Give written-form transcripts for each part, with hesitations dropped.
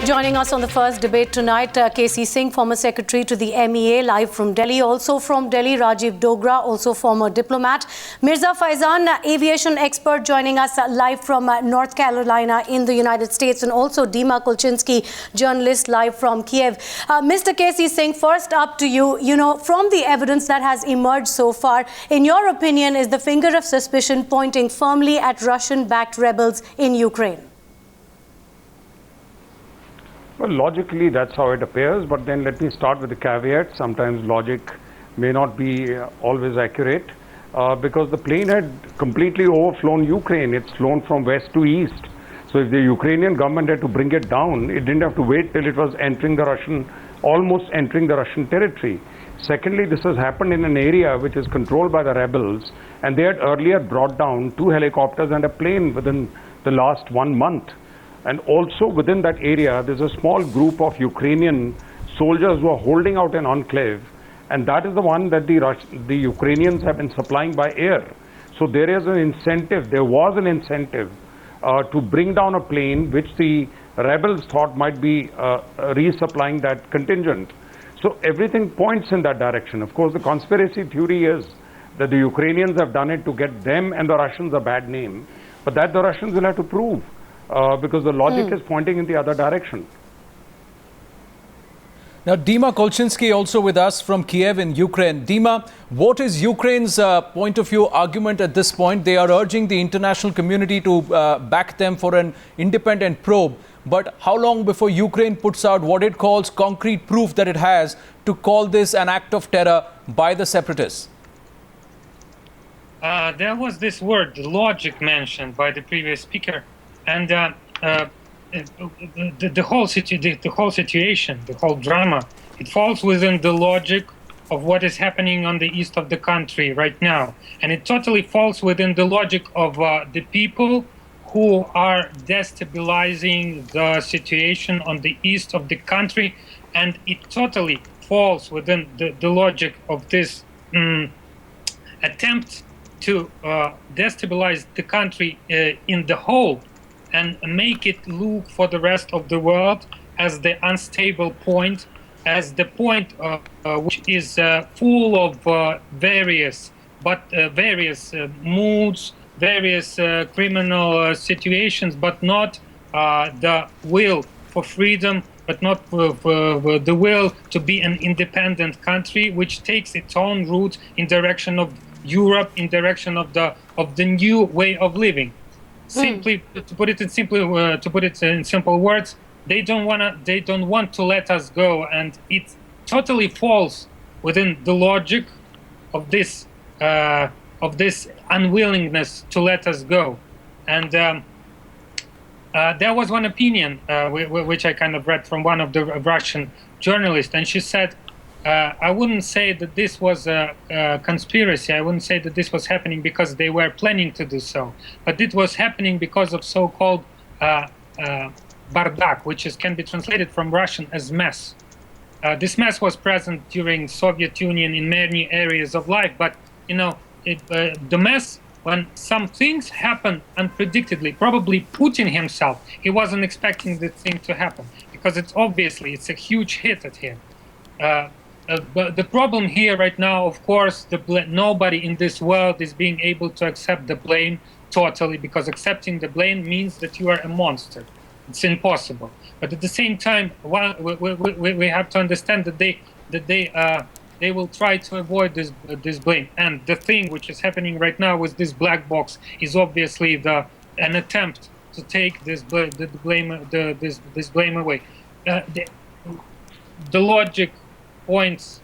Joining us on the first debate tonight, KC Singh, former secretary to the MEA, live from Delhi. Also from Delhi, Rajiv Dogra, also former diplomat. Mirza Faizan, aviation expert, joining us live from North Carolina in the United States. And also Dima Kulchinsky, journalist, live from Kiev. Mr. KC Singh, first up to you. You know, from the evidence that has emerged so far, in your opinion, is the finger of suspicion pointing firmly at Russian-backed rebels in Ukraine? Well, logically, that's how it appears. But then let me start with the caveat. Sometimes logic may not be always accurate because the plane had completely overflown Ukraine. It's flown from west to east. So if the Ukrainian government had to bring it down, it didn't have to wait till it was entering the almost entering the Russian territory. Secondly, this has happened in an area which is controlled by the rebels, and they had earlier brought down 2 helicopters and a plane within the last 1 month. And also within that area, there's a small group of Ukrainian soldiers who are holding out an enclave, and that is the one that the Ukrainians have been supplying by air. So there is an incentive, there was an incentive to bring down a plane which the rebels thought might be resupplying that contingent. So everything points in that direction. Of course, the conspiracy theory is that the Ukrainians have done it to get them and the Russians a bad name, but that the Russians will have to prove. Because the logic is pointing in the other direction. Now, Dima Kulchinsky also with us from Kiev in Ukraine. Dima, what is Ukraine's point of view argument at this point? They are urging the international community to back them for an independent probe. But how long before Ukraine puts out what it calls concrete proof that it has to call this an act of terror by the separatists? There was this word, logic, mentioned by the previous speaker. And the whole situation, the whole drama, it falls within the logic of what is happening on the east of the country right now. And it totally falls within the logic of the people who are destabilizing the situation on the east of the country. And it totally falls within the logic of this attempt to destabilize the country in the whole, and make it look for the rest of the world as the unstable point, as the point which is full of various moods, various criminal situations, but not the will for freedom, but not the will to be an independent country, which takes its own route in direction of Europe, in direction of the new way of living. Simply, to put it in simple words, they don't want to let us go, and it totally falls within the logic of this unwillingness to let us go. And there was one opinion which I kind of read from one of the Russian journalists, and she said, I wouldn't say that this was a conspiracy. I wouldn't say that this was happening because they were planning to do so. But it was happening because of so-called bardak, which can be translated from Russian as mess. This mess was present during Soviet Union in many areas of life. But, you know, the mess, when some things happen unpredictably, probably Putin himself, he wasn't expecting the thing to happen because it's a huge hit at him. But the problem here right now, of course, nobody in this world is being able to accept the blame totally, because accepting the blame means that you are a monster. It's impossible. But at the same time, we have to understand that they will try to avoid this blame. And the thing which is happening right now with this black box is obviously an attempt to take this blame away. The logic points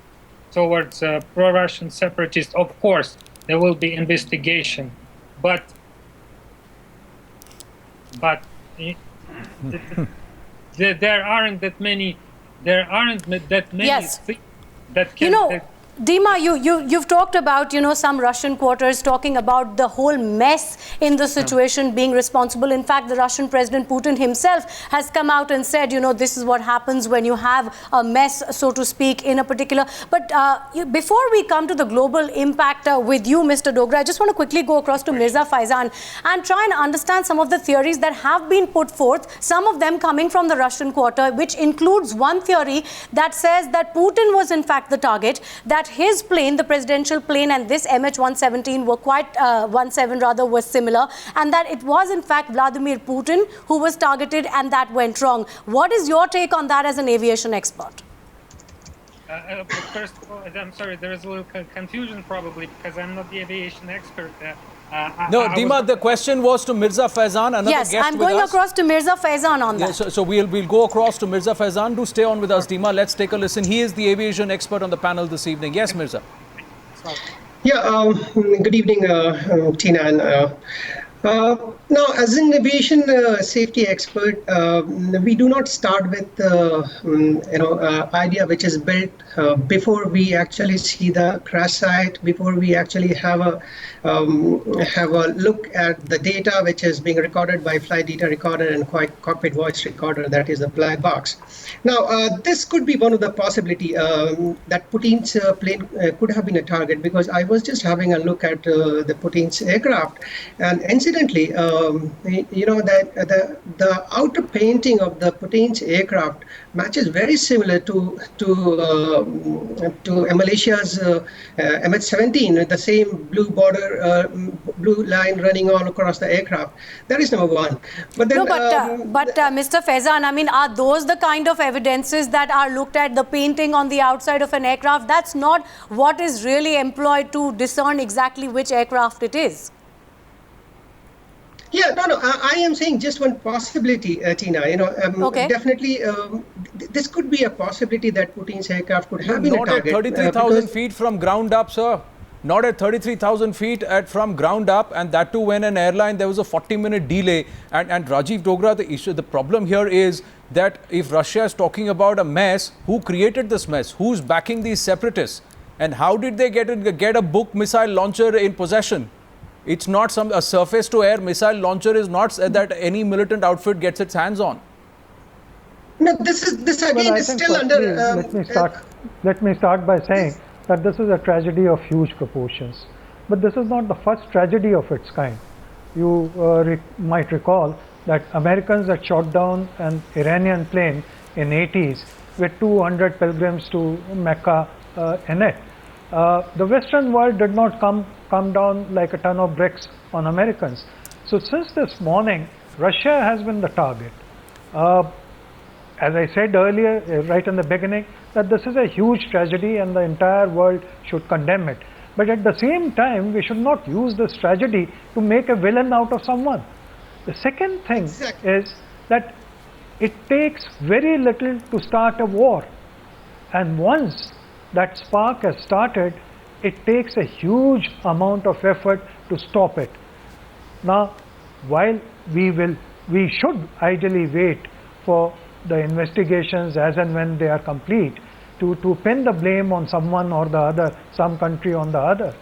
towards pro-Russian separatists. Of course, there will be investigation, but there aren't that many. Yes. Things that can. Dima, you've talked about, some Russian quarters, talking about the whole mess in the situation being responsible. In fact, the Russian President Putin himself has come out and said, this is what happens when you have a mess, so to speak, in a particular. But before we come to the global impact with you, Mr. Dogra, I just want to quickly go across to Mirza Faizan and try and understand some of the theories that have been put forth, some of them coming from the Russian quarter, which includes one theory that says that Putin was in fact the target, that his plane, the presidential plane, and this MH17 were quite, 17 rather, was similar, and that it was in fact Vladimir Putin who was targeted and that went wrong. What is your take on that as an aviation expert? First of all, I'm sorry, there is a little confusion probably because I'm not the aviation expert. No, Dima, the question was to Mirza Faizan, another yes, guest I'm going across to Mirza Faizan on that. So we'll go across to Mirza Faizan. Do stay on with us, Dima. Let's take a listen. He is the aviation expert on the panel this evening. Yes, Mirza. Yeah, good evening, Tina. And now, as an aviation safety expert, we do not start with idea which is built before we actually see the crash site, before we actually have a look at the data which is being recorded by flight data recorder and cockpit voice recorder, that is the black box. Now, this could be one of the possibility that Putin's plane could have been a target, because I was just having a look at the Putin's aircraft, and incidentally, that the outer painting of the Putin's aircraft matches very similar to Malaysia's MH17 with the same blue border, blue line running all across the aircraft. That is number one. But then, Mr. Faizan, I mean, are those the kind of evidences that are looked at, the painting on the outside of an aircraft? That's not what is really employed to discern exactly which aircraft it is. Yeah, no, I am saying just one possibility, Tina. Okay. Definitely, this could be a possibility that Putin's aircraft could have been a target. Not at 33,000 feet from ground up, sir. Not at 33,000 feet from ground up, and that too when an airline, there was a 40-minute delay. And Rajiv Dogra, the problem here is that if Russia is talking about a mess, who created this mess? Who's backing these separatists? And how did they get a Buk missile launcher in possession? It's not a surface-to-air missile launcher is not that any militant outfit gets its hands on. No, this again is still under. Let me start by saying that this is a tragedy of huge proportions, but this is not the first tragedy of its kind. You might recall that Americans had shot down an Iranian plane in 80s with 200 pilgrims to Mecca in it. The Western world did not come down like a ton of bricks on Americans. So since this morning, Russia has been the target. As I said earlier, right in the beginning, that this is a huge tragedy and the entire world should condemn it. But at the same time, we should not use this tragedy to make a villain out of someone. The second thing is that it takes very little to start a war. And once that spark has started, it takes a huge amount of effort to stop it. Now, while we should ideally wait for the investigations as and when they are complete to pin the blame on someone or the other, some country on the other.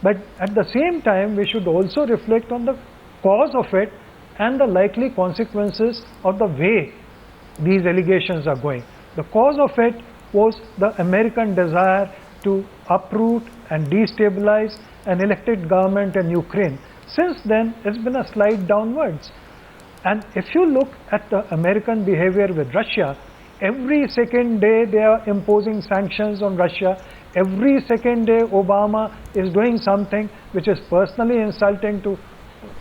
But at the same time, we should also reflect on the cause of it and the likely consequences of the way these allegations are going. The cause of it was the American desire to uproot and destabilize an elected government in Ukraine. Since then, it's been a slide downwards. And if you look at the American behavior with Russia, every second day they are imposing sanctions on Russia. Every second day Obama is doing something which is personally insulting to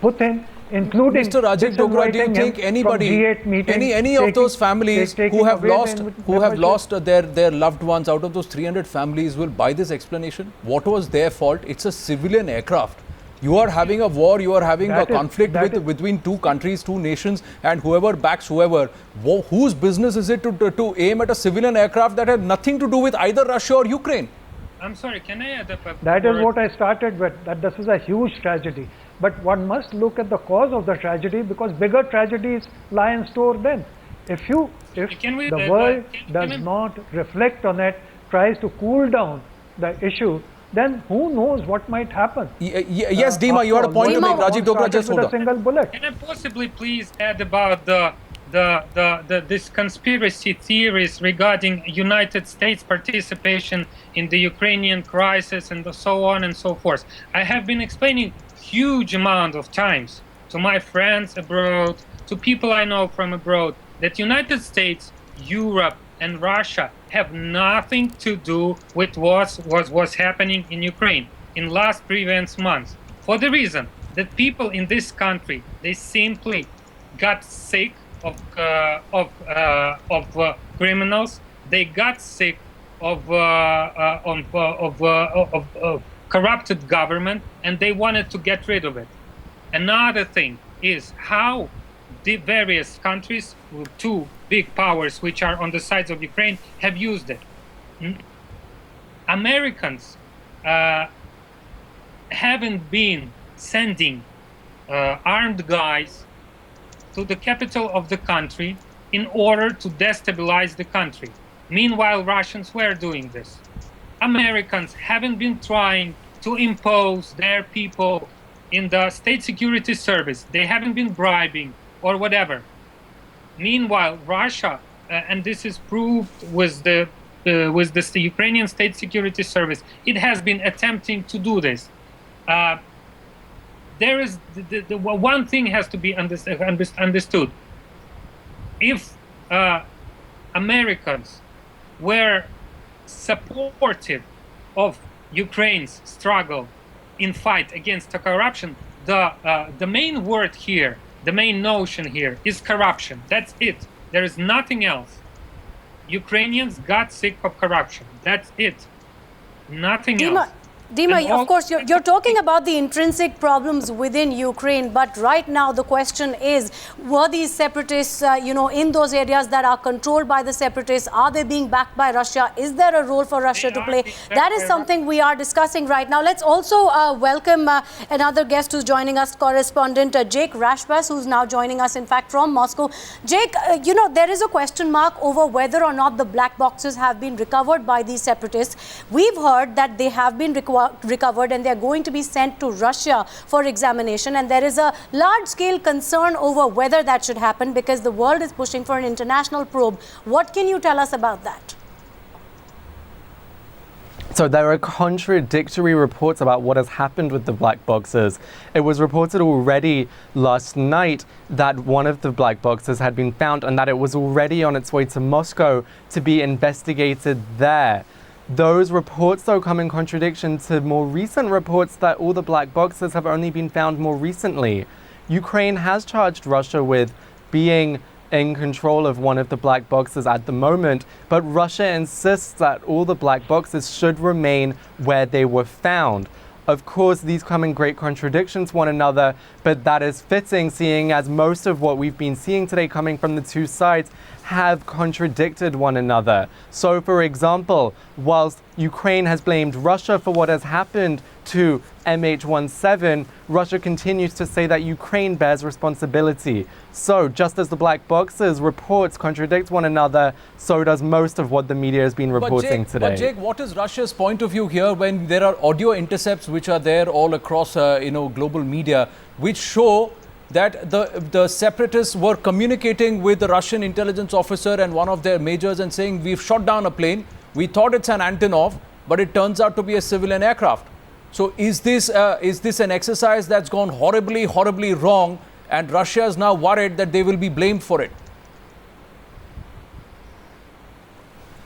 Putin, including Mr. Rajiv Dogra, do you think anybody, any of those families who have lost their loved ones out of those 300 families will buy this explanation? What was their fault? It's a civilian aircraft. You are having a war, you are having a conflict between two countries, two nations, and whoever backs whoever. Whose business is it to aim at a civilian aircraft that had nothing to do with either Russia or Ukraine? I'm sorry, can I add up? That is what I started with, that this is a huge tragedy. But one must look at the cause of the tragedy, because bigger tragedies lie in store then. If the world does not reflect on it, tries to cool down the issue, then who knows what might happen? Yes, Dima, you had a point to make. Rajiv Dogra, just hold with a on. single bullet. Can I possibly please add about this conspiracy theories regarding United States participation in the Ukrainian crisis and so on and so forth? I have been explaining huge amount of times to my friends abroad, to people I know from abroad, that United States, Europe, and Russia have nothing to do with what was happening in Ukraine in last previous months, for the reason that people in this country, they simply got sick of criminals. They got sick of corrupted government, and they wanted to get rid of it. Another thing is how the various countries, two big powers which are on the sides of Ukraine, have used it. Americans haven't been sending armed guys to the capital of the country in order to destabilize the country. Meanwhile, Russians were doing this. Americans haven't been trying to impose their people in the state security service. They haven't been bribing or whatever. Meanwhile, Russia, and this is proved with the Ukrainian state security service, it has been attempting to do this. There is the one thing has to be understood. If Americans were supportive of Ukraine's struggle in fight against the corruption, the main word here, the main notion here is corruption. That's it. There is nothing else. Ukrainians got sick of corruption. That's it. Nothing else. Dima, of course, you're talking about the intrinsic problems within Ukraine, but right now the question is, were these separatists, in those areas that are controlled by the separatists, are they being backed by Russia? Is there a role for Russia to play? That is something we are discussing right now. Let's also welcome another guest who's joining us, correspondent Jake Rashbas, who's now joining us, in fact, from Moscow. Jake, there is a question mark over whether or not the black boxes have been recovered by these separatists. We've heard that they have been recovered and they're going to be sent to Russia for examination, and there is a large-scale concern over whether that should happen because the world is pushing for an international probe. What can you tell us about that? So there are contradictory reports about what has happened with the black boxes. It was reported already last night that one of the black boxes had been found and that it was already on its way to Moscow to be investigated there. Those reports, though, come in contradiction to more recent reports that all the black boxes have only been found more recently. Ukraine has charged Russia with being in control of one of the black boxes at the moment, but Russia insists that all the black boxes should remain where they were found. Of course, these come in great contradiction to one another, but that is fitting, seeing as most of what we've been seeing today coming from the two sides have contradicted one another. So, for example, whilst Ukraine has blamed Russia for what has happened to MH17, Russia continues to say that Ukraine bears responsibility. So, just as the black boxes reports contradict one another, so does most of what the media has been reporting today. But Jake, what is Russia's point of view here when there are audio intercepts which are there all across global media, which show that the separatists were communicating with the Russian intelligence officer and one of their majors and saying, we've shot down a plane, we thought it's an Antonov, but it turns out to be a civilian aircraft. So is this an exercise that's gone horribly, horribly wrong, and Russia is now worried that they will be blamed for it?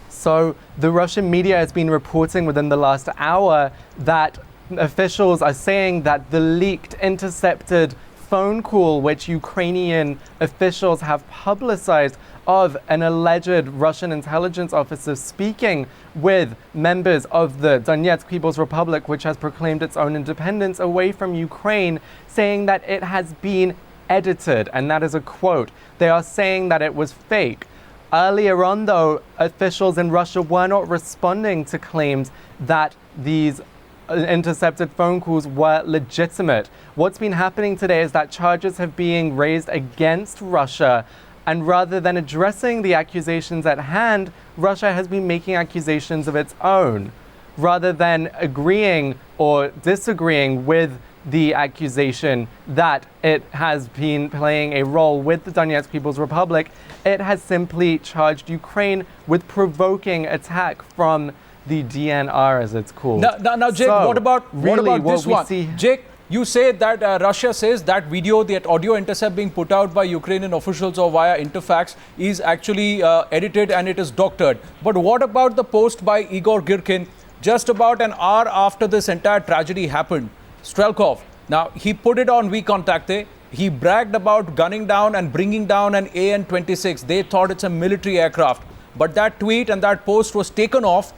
So the Russian media has been reporting within the last hour that officials are saying that the leaked, intercepted phone call which Ukrainian officials have publicized of an alleged Russian intelligence officer speaking with members of the Donetsk People's Republic, which has proclaimed its own independence away from Ukraine, saying that it has been edited, and that is a quote. They are saying that it was fake. Earlier on, though, officials in Russia were not responding to claims that these intercepted phone calls were legitimate. What's been happening today is that charges have been raised against Russia, and rather than addressing the accusations at hand, Russia has been making accusations of its own. rather than agreeing or disagreeing with the accusation that it has been playing a role with the Donetsk People's Republic. It has simply charged Ukraine with provoking attack from the DNR, as it's called. Now Jake, So, what about this one? see- Jake, you say that Russia says that video, that audio intercept being put out by Ukrainian officials or via Interfax is actually edited and it is doctored. But what about the post by Igor Girkin just about an hour after this entire tragedy happened? Strelkov, now he put it on WeContakte. He bragged about gunning down and bringing down an AN-26. They thought it's a military aircraft. But that tweet and that post was taken off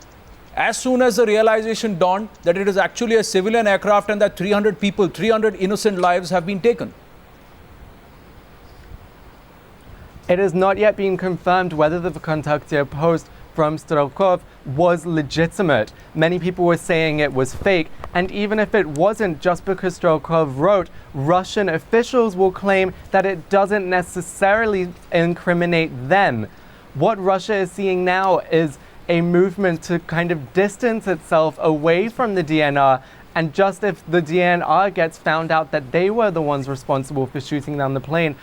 as soon as the realization dawned that it is actually a civilian aircraft and that 300 people, 300 innocent lives have been taken. It has not yet been confirmed whether the Contradictory post from Strelkov was legitimate. Many people were saying it was fake, and even if it wasn't, just because Strelkov wrote, Russian officials will claim that it doesn't necessarily incriminate them. What Russia is seeing now is a movement to kind of distance itself away from the DNR, and just if the DNR gets found out that they were the ones responsible for shooting down the plane,